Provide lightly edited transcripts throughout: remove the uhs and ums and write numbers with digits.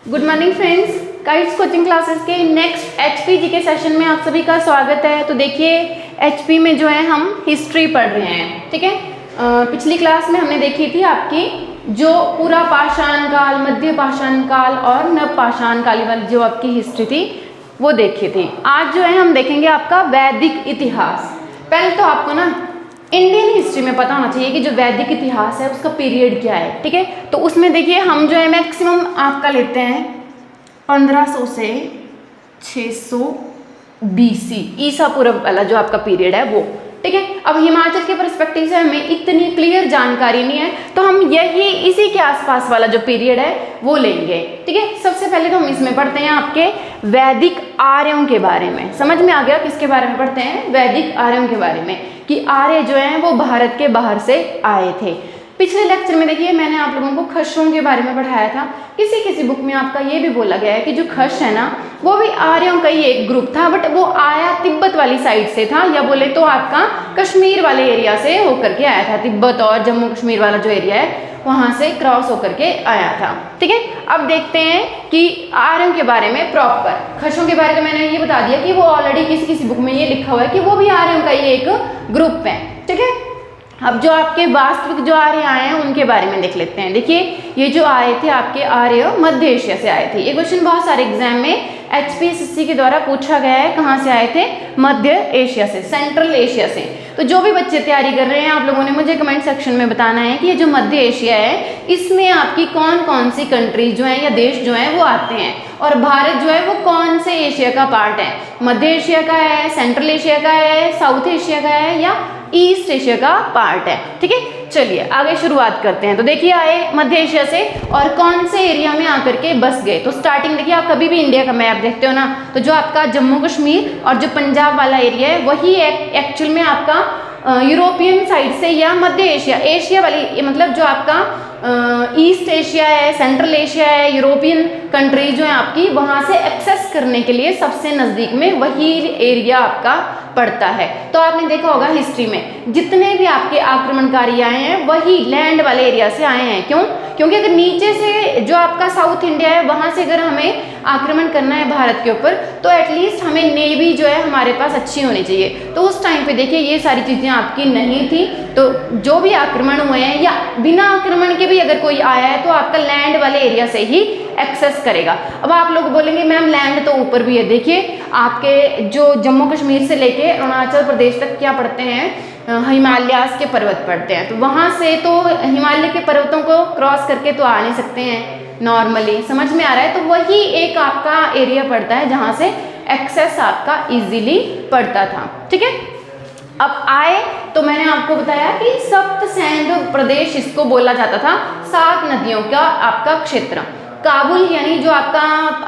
Good morning friends, kites coaching classes के next HP जी के session में आप सभी का स्वागत है। तो देखिए एचपी में जो है हम हिस्ट्री पढ़ रहे हैं, ठीक है। पिछली क्लास में हमने देखी थी आपकी जो पूरा पाषाण काल, मध्य पाषाण काल और नव पाषाण काल वाली जो आपकी हिस्ट्री थी वो देखी थी। आज जो है हम देखेंगे आपका वैदिक इतिहास। पहले तो आपको ना इंडियन हिस्ट्री में पता होना चाहिए कि जो वैदिक इतिहास है उसका पीरियड क्या है, ठीक है। तो उसमें देखिए हम जो है मैक्सिमम आपका लेते हैं 1500 से 600 BC ईसा पूर्व वाला जो आपका पीरियड है वो, ठीक है। अब हिमाचल के पर्सपेक्टिव से हमें इतनी क्लियर जानकारी नहीं है तो हम यही इसी के आसपास वाला जो पीरियड है वो लेंगे, ठीक है। सबसे पहले तो हम इसमें पढ़ते हैं आपके वैदिक आर्यों के बारे में। समझ में आ गया किसके बारे में पढ़ते हैं? वैदिक आर्यों के बारे में, कि आर्य जो हैं वो भारत के बाहर से आए थे। पिछले लेक्चर में देखिए मैंने आप लोगों को खशों के बारे में पढ़ाया था। किसी किसी बुक में आपका ये भी बोला गया है कि जो खश है ना वो भी आर्यों का ही एक ग्रुप था, बट वो आया तिब्बत वाली साइड से था, या बोले तो आपका कश्मीर वाले एरिया से होकर के आया था। तिब्बत और जम्मू कश्मीर वाला जो एरिया है वहां से क्रॉस होकर के आया था, ठीक है। अब देखते हैं कि आर्यों के बारे में प्रॉपर। खशों के बारे में मैंने ये बता दिया कि वो ऑलरेडी किसी किसी बुक में ये लिखा हुआ है कि वो भी आर्यों का ही एक ग्रुप है, ठीक है। अब जो आपके वास्तविक जो आर्य आए हैं उनके बारे में देख लेते हैं। देखिए ये जो आए थे आपके आर्य मध्य एशिया से आए थे। ये क्वेश्चन बहुत सारे एग्जाम में HPSSC के द्वारा पूछा गया है। कहाँ से आए थे? मध्य एशिया से, सेंट्रल एशिया से। तो जो भी बच्चे तैयारी कर रहे हैं आप लोगों ने मुझे कमेंट सेक्शन में बताना है कि ये जो मध्य एशिया है इसमें आपकी कौन कौन सी कंट्री जो है या देश जो है वो आते हैं, और भारत जो है वो कौन से एशिया का पार्ट है? मध्य एशिया का है, सेंट्रल एशिया का है, साउथ एशिया का है या ईस्ट एशिया का पार्ट है, ठीक है। चलिए आगे शुरुआत करते हैं। तो देखिए आए मध्य एशिया से और कौन से एरिया में आकर के बस गए। तो स्टार्टिंग देखिए, आप कभी भी इंडिया का मैप देखते हो ना तो जो आपका जम्मू कश्मीर और जो पंजाब वाला एरिया है वही एक्चुअल में आपका यूरोपियन साइड से या मध्य एशिया, एशिया वाली मतलब जो आपका ईस्ट एशिया है, सेंट्रल एशिया है, यूरोपियन कंट्री जो है आपकी वहाँ से एक्सेस करने के लिए सबसे नज़दीक में वही एरिया आपका पड़ता है। तो आपने देखा होगा हिस्ट्री में जितने भी आपके आक्रमणकारी आए हैं वही लैंड वाले एरिया से आए हैं। क्यों? क्योंकि अगर नीचे से जो आपका साउथ इंडिया है वहाँ से अगर हमें आक्रमण करना है भारत के ऊपर तो एटलीस्ट हमें नेवी जो है हमारे पास अच्छी होनी चाहिए। तो उस टाइम पे देखिए ये सारी चीज़ें आपकी नहीं थी। तो जो भी आक्रमण हुए हैं या बिना आक्रमण के भी अगर कोई आया है तो आपका लैंड वाले एरिया से ही एक्सेस करेगा। अब आप लोग बोलेंगे मैम लैंड तो ऊपर भी है। देखिए आपके जो जम्मू कश्मीर से लेके अरुणाचल प्रदेश तक क्या पड़ते हैं? हिमालयास के पर्वत पड़ते हैं। तो वहाँ से तो हिमालय के पर्वतों को क्रॉस करके तो आ नहीं सकते हैं नॉर्मली, समझ में आ रहा है। तो वही एक आपका एरिया पड़ता है जहाँ से एक्सेस आपका इजीली पड़ता था, ठीक है। अब आए तो मैंने आपको बताया कि सप्त सैंध प्रदेश इसको बोला जाता था, 7 नदियों का आपका क्षेत्र। काबुल यानी जो आपका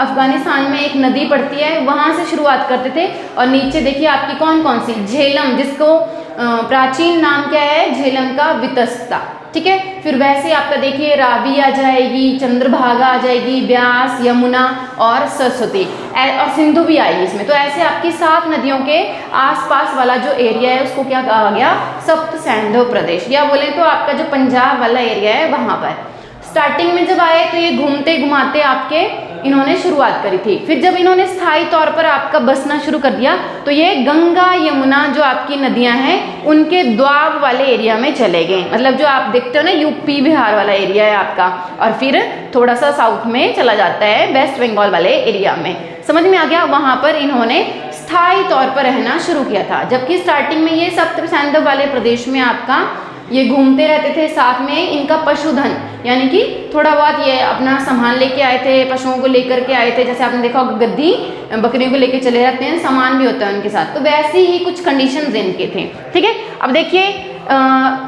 अफगानिस्तान में एक नदी पड़ती है वहाँ से शुरुआत करते थे। और नीचे देखिए आपकी कौन कौन सी, झेलम जिसको प्राचीन नाम क्या है? झेलम का वितस्ता, ठीक है। फिर वैसे आपका देखिए रावी आ जाएगी, चंद्रभागा आ जाएगी, ब्यास, यमुना और सरस्वती और सिंधु भी आएगी इसमें। तो ऐसे आपकी 7 नदियों के आसपास वाला जो एरिया है उसको क्या कहा गया? सप्त सैंधव प्रदेश, या बोले तो आपका जो पंजाब वाला एरिया है वहाँ पर। स्टार्टिंग में जब आए तो ये घूमते घुमाते आपके इन्होंने शुरुआत करी थी। फिर जब इन्होंने स्थायी तौर पर आपका बसना शुरू कर दिया तो ये गंगा यमुना जो आपकी नदियां हैं उनके द्वाब वाले एरिया में चले गए। मतलब जो आप देखते हो ना यूपी बिहार वाला एरिया है आपका, और फिर थोड़ा सा साउथ में चला जाता है वेस्ट बंगाल वाले एरिया में। समझ में आ गया? वहाँ पर इन्होंने स्थायी तौर पर रहना शुरू किया था। जबकि स्टार्टिंग में ये सप्त सैंधव वाले प्रदेश में आपका ये घूमते रहते थे। साथ में इनका पशुधन यानी कि थोड़ा बहुत ये अपना सामान लेके आए थे, पशुओं को लेकर के आए थे। जैसे आपने देखा होगा गद्दी बकरियों को लेके चले जाते हैं, सामान भी होता है उनके साथ। तो वैसे ही कुछ कंडीशंस इनके थे, ठीक है। अब देखिए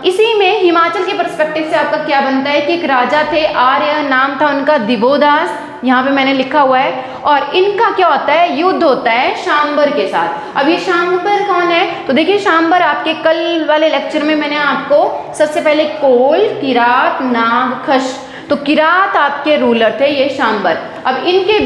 इसी में हिमाचल के पर्सपेक्टिव से आपका क्या बनता है कि एक राजा थे आर्य, नाम था उनका दिवोदास, यहाँ पे मैंने लिखा हुआ है। और इनका क्या होता है? युद्ध होता है शांबर के साथ। अब ये शांबर कौन है? तो देखिए शांबर आपके कल वाले लेक्चर में मैंने आपको सबसे पहले कोल, किरात, नाग, खश, तो किरात आपके रूलर थे ये शांबर। अब इनके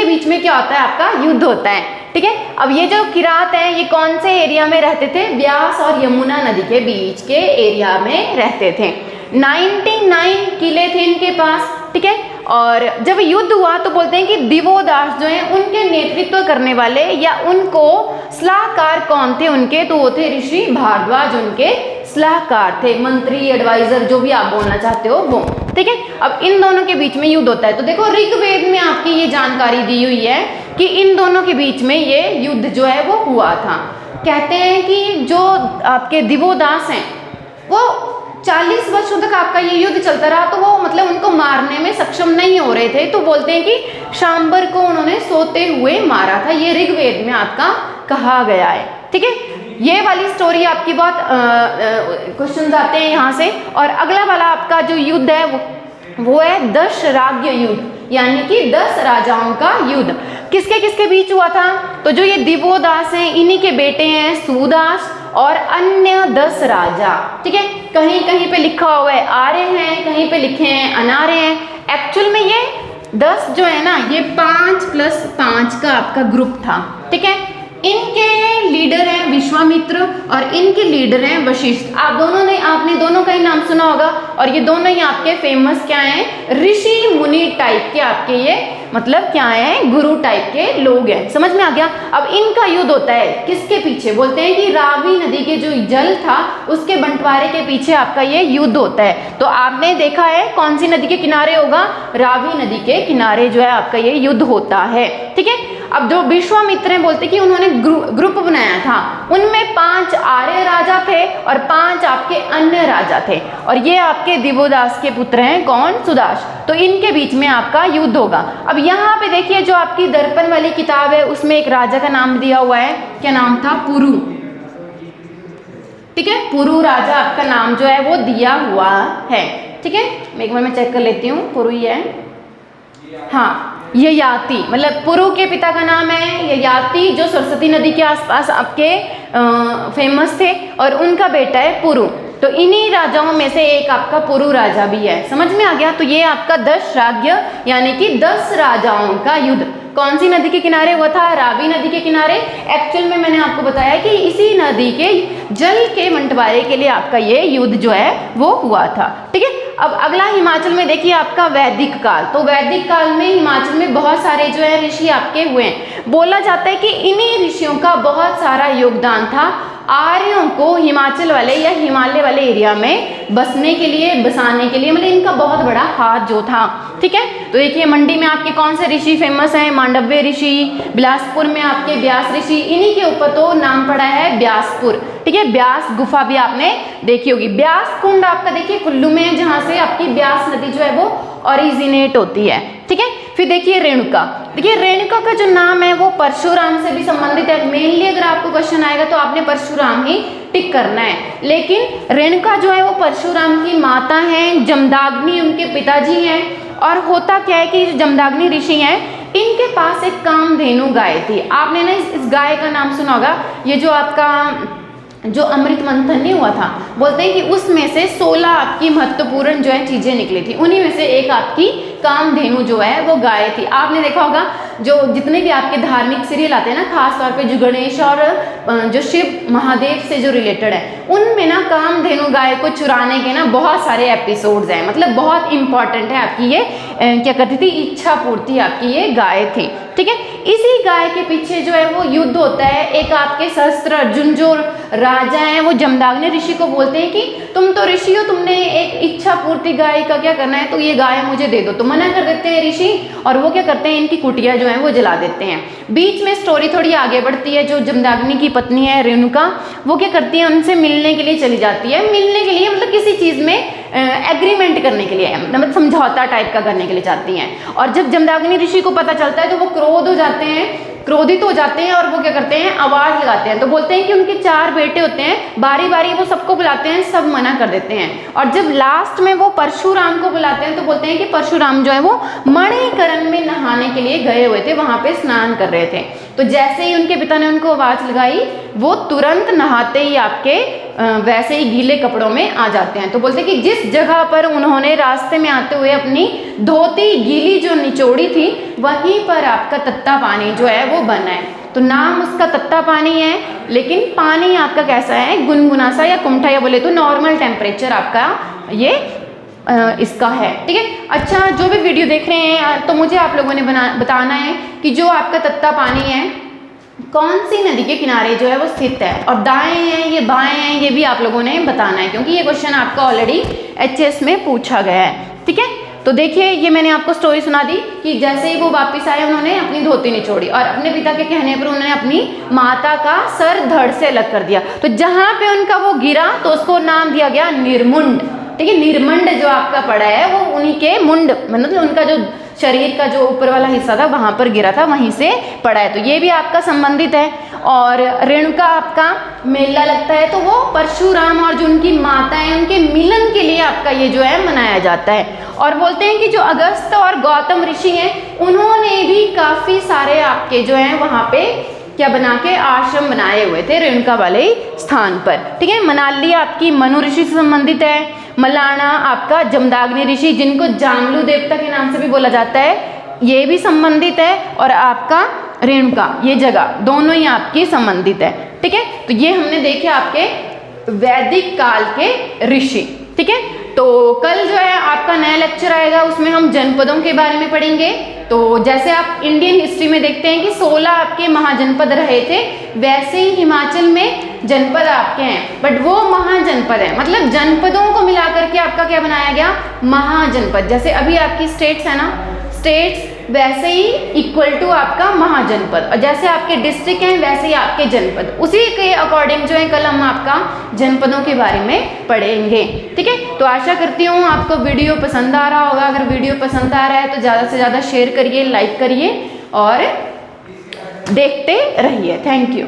बीच में क्या होता है? आपका युद्ध होता है, ठीक है। अब ये जो किरात हैं ये कौन से एरिया में रहते थे? ब्यास और यमुना नदी के बीच के एरिया में रहते थे। 99 किले थे इनके पास, ठीक है। और जब युद्ध हुआ तो बोलते हैं कि दिवोदास जो हैं उनके नेतृत्व करने वाले या उनको सलाहकार कौन थे उनके, तो वो थे ऋषि भारद्वाज, उनके सलाहकार थे, मंत्री, एडवाइजर, जो भी आप बोलना चाहते हो वो। ठीक है, अब इन दोनों के बीच में युद्ध होता है। तो देखो ऋग्वेद में आपकी ये जानकारी दी हुई है कि इन दोनों के बीच में ये युद्ध जो है वो हुआ था। कहते हैं कि जो आपके दिवोदास हैं वो 40 वर्षों तक आपका ये युद्ध चलता रहा, तो वो मतलब उनको मारने में सक्षम नहीं हो रहे थे, तो बोलते हैं कि शांबर को उन्होंने सोते हुए मारा था। ये ऋग्वेद में आपका कहा गया है। ठीक है, ये वाली स्टोरी आपकी बहुत क्वेश्चन आते हैं यहाँ से। और अगला वाला आपका जो युद्ध है वो है दशराज्य युद्ध, यानी कि 10 राजाओं का युद्ध। किसके किसके बीच हुआ था? तो जो ये दिवोदास हैं इन्हीं के बेटे हैं सुदास और अन्य 10 राजा। ठीक है, कहीं कहीं पे लिखा हुआ है आर्य हैं, कहीं पे लिखे हैं अनार्य हैं। एक्चुअल में ये 10 जो है ना, ये 5 + 5 का आपका ग्रुप था। ठीक है, इनके लीडर हैं विश्वामित्र और इनके लीडर हैं वशिष्ठ। आपने दोनों का ही नाम सुना होगा, और ये दोनों ही आपके फेमस क्या हैं, ऋषि मुनि टाइप के आपके ये मतलब क्या है, गुरु टाइप के लोग हैं। समझ में आ गया? अब इनका युद्ध होता है किसके पीछे? बोलते हैं कि रावी नदी के जो जल था उसके बंटवारे के पीछे आपका ये युद्ध होता है। तो आपने देखा है कौन सी नदी के किनारे होगा? रावी नदी के किनारे जो है आपका ये युद्ध होता है। ठीक है, अब जो विश्वामित्र हैं बोलते कि उन्होंने ग्रुप बनाया था, उनमें 5 आर्य राजा थे और 5 आपके अन्य राजा थे, और ये आपके दिवोदास के पुत्र हैं कौन? सुदास। तो इनके बीच में आपका युद्ध होगा। अब यहाँ पे देखिए जो आपकी दर्पण वाली किताब है उसमें एक राजा का नाम दिया हुआ है, क्या नाम था? पुरु। ठीक है, पुरु राजा आपका नाम जो है वो दिया हुआ है। ठीक है, एक बार मैं चेक कर लेती हूँ, पुरु ही है। हाँ, ययाति, मतलब पुरु के पिता का नाम है ययाति, जो सरस्वती नदी के आसपास आपके फेमस थे, और उनका बेटा है पुरु। तो इन्हीं राजाओं में से एक आपका पुरु राजा भी है। समझ में आ गया? तो ये आपका दशराज्य यानी कि 10 राजाओं का युद्ध कौन सी नदी के किनारे हुआ था? रावी नदी के किनारे। एक्चुअल में मैंने आपको बताया कि इसी नदी के जल के बंटवारे के लिए आपका ये युद्ध जो है वो हुआ था। ठीक है, अब अगला हिमाचल में देखिए आपका वैदिक काल। तो वैदिक काल में हिमाचल में बहुत सारे जो है ऋषि आपके हुए हैं। बोला जाता है कि इन्हीं ऋषियों का बहुत सारा योगदान था आर्यों को हिमाचल वाले या हिमालय वाले एरिया में बसाने के लिए, मतलब इनका बहुत बड़ा हाथ जो था। ठीक है, तो देखिए मंडी में आपके कौन से ऋषि फेमस हैं? मांडव्य ऋषि। बिलासपुर में आपके व्यास ऋषि, इन्हीं के ऊपर तो नाम पड़ा है व्यासपुर। ठीक है, व्यास गुफा भी आपने देखी होगी। व्यास कुंड आपका देखिए कुल्लू में है, जहाँ से आपकी व्यास नदी जो है वो ओरिजिनेट होती है। ठीक है, फिर देखिए रेणुका। देखिए रेणुका का जो नाम है वो परशुराम से भी संबंधित है। मेनली अगर आपको क्वेश्चन आएगा तो आपने परशुराम ही टिक करना है, लेकिन रेणुका जो है वो परशुराम की माता हैं, जमदाग्नि उनके पिताजी हैं। और होता क्या है कि जमदाग्नि ऋषि हैं, इनके पास एक कामधेनु गाय थी। आपने ना इस गाय का नाम सुना होगा। ये जो आपका जो अमृत मंथन नहीं हुआ था, बोलते हैं कि उसमें से 16 आपकी महत्वपूर्ण जो है चीजें निकली थी, उन्हीं में से एक आपकी कामधेनु जो है वो गाय थी। आपने देखा होगा जो जितने भी आपके धार्मिक सीरियल आते हैं ना, खास तौर पे जो गणेश और जो शिव महादेव से जो रिलेटेड है, उनमें ना कामधेनु गाय को चुराने के ना बहुत सारे एपिसोड्स हैं। मतलब बहुत इंपॉर्टेंट है आपकी ये क्या करती थी, इच्छा पूर्ति आपकी ये गाय थी। ठीक है, इसी गाय के पीछे जो है वो युद्ध होता है। एक आपके सहस्त्र अर्जुन जो राजा हैं वो जमदाग्नि ऋषि को बोलते हैं कि तुम तो ऋषि हो, तुमने एक इच्छा पूर्ति गाय का क्या करना है, तो ये गाय मुझे दे दो। तो मना कर देते हैं ऋषि, और वो क्या करते हैं, इनकी कुटिया जो है वो जला देते हैं। बीच में स्टोरी थोड़ी आगे बढ़ती है। जो जमदाग्नि की पत्नी है रेणुका, वो क्या करती है, उनसे मिलने के लिए चली जाती है। मिलने के लिए मतलब किसी चीज़ में एग्रीमेंट करने के लिए, मतलब समझौता टाइप का करने के लिए जाती हैं। और जब जमदाग्नि ऋषि को पता चलता है तो वो क्रोधित हो जाते हैं और वो क्या करते हैं, आवाज़ लगाते हैं। तो बोलते हैं कि उनके 4 बेटे होते हैं, बारी बारी वो सबको बुलाते हैं, सब मना कर देते हैं। और जब लास्ट में वो परशुराम को बुलाते हैं तो बोलते हैं कि परशुराम जो है वो मणिकरण में नहाने के लिए गए हुए थे, वहाँ पे स्नान कर रहे थे। तो जैसे ही उनके पिता ने उनको आवाज़ लगाई, वो तुरंत नहाते ही आपके वैसे ही गीले कपड़ों में आ जाते हैं। तो बोलते हैं कि जिस जगह पर उन्होंने रास्ते में आते हुए अपनी धोती गीली जो निचोड़ी थी, वहीं पर आपका तत्ता पानी जो है वो बना है। तो नाम उसका तत्ता पानी है, लेकिन पानी आपका कैसा है, गुनगुना सा या कुमठा, या बोले तो नॉर्मल टेम्परेचर आपका ये इसका है, ठीक है। अच्छा, जो भी वीडियो देख रहे हैं तो मुझे आप लोगों ने बताना है कि जो आपका तत्ता पानी है कौन सी नदी के किनारे जो है वो स्थित है, और दाएं हैं ये बाएं हैं ये भी आप लोगों ने बताना है, क्योंकि ये क्वेश्चन आपका ऑलरेडी एचएस में पूछा गया है, ठीक है। तो देखिए, ये मैंने आपको स्टोरी सुना दी कि जैसे ही वो वापस आए उन्होंने अपनी धोती निचोड़ी और अपने पिता के कहने पर उन्होंने अपनी माता का सर धड़ से अलग कर दिया। तो जहां पे उनका वो गिरा तो उसको नाम दिया गया निर्मुंड, ठीक है। निर्मंड जो आपका पड़ा है वो उन्हीं के मुंड, मतलब उनका जो शरीर का जो ऊपर वाला हिस्सा था वहां पर गिरा था, वहीं से पड़ा है। तो ये भी आपका संबंधित है। और रेणुका आपका मेला लगता है तो वो परशुराम और जो उनकी माता है उनके मिलन के लिए आपका ये जो है मनाया जाता है। और बोलते हैं कि जो अगस्त और गौतम ऋषि हैं उन्होंने भी काफी सारे आपके जो है वहां पे क्या बना के आश्रम बनाए हुए थे रेणुका वाले स्थान पर, ठीक है। मनाली आपकी मनु ऋषि से संबंधित है। मलाना आपका जमदाग्नि ऋषि जिनको जामलू देवता के नाम से भी बोला जाता है, ये भी संबंधित है। और आपका रेणुका ये जगह दोनों ही आपकी संबंधित है, ठीक है। तो ये हमने देखे आपके वैदिक काल के ऋषि, ठीक है। तो कल जो है आपका नया लेक्चर आएगा, उसमें हम जनपदों के बारे में पढ़ेंगे। तो जैसे आप इंडियन हिस्ट्री में देखते हैं कि 16 आपके महाजनपद रहे थे, वैसे ही हिमाचल में जनपद आपके हैं, बट वो महाजनपद है, मतलब जनपदों को मिलाकर के आपका क्या बनाया गया, महाजनपद। जैसे अभी आपकी स्टेट्स है ना, स्टेट्स वैसे ही इक्वल टू आपका महाजनपद, और जैसे आपके डिस्ट्रिक्ट हैं वैसे ही आपके जनपद, उसी के अकॉर्डिंग जो है कल हम आपका जनपदों के बारे में पढ़ेंगे, ठीक है। तो आशा करती हूँ आपको वीडियो पसंद आ रहा होगा। अगर वीडियो पसंद आ रहा है तो ज़्यादा से ज़्यादा शेयर करिए, लाइक करिए और देखते रहिए। Thank you.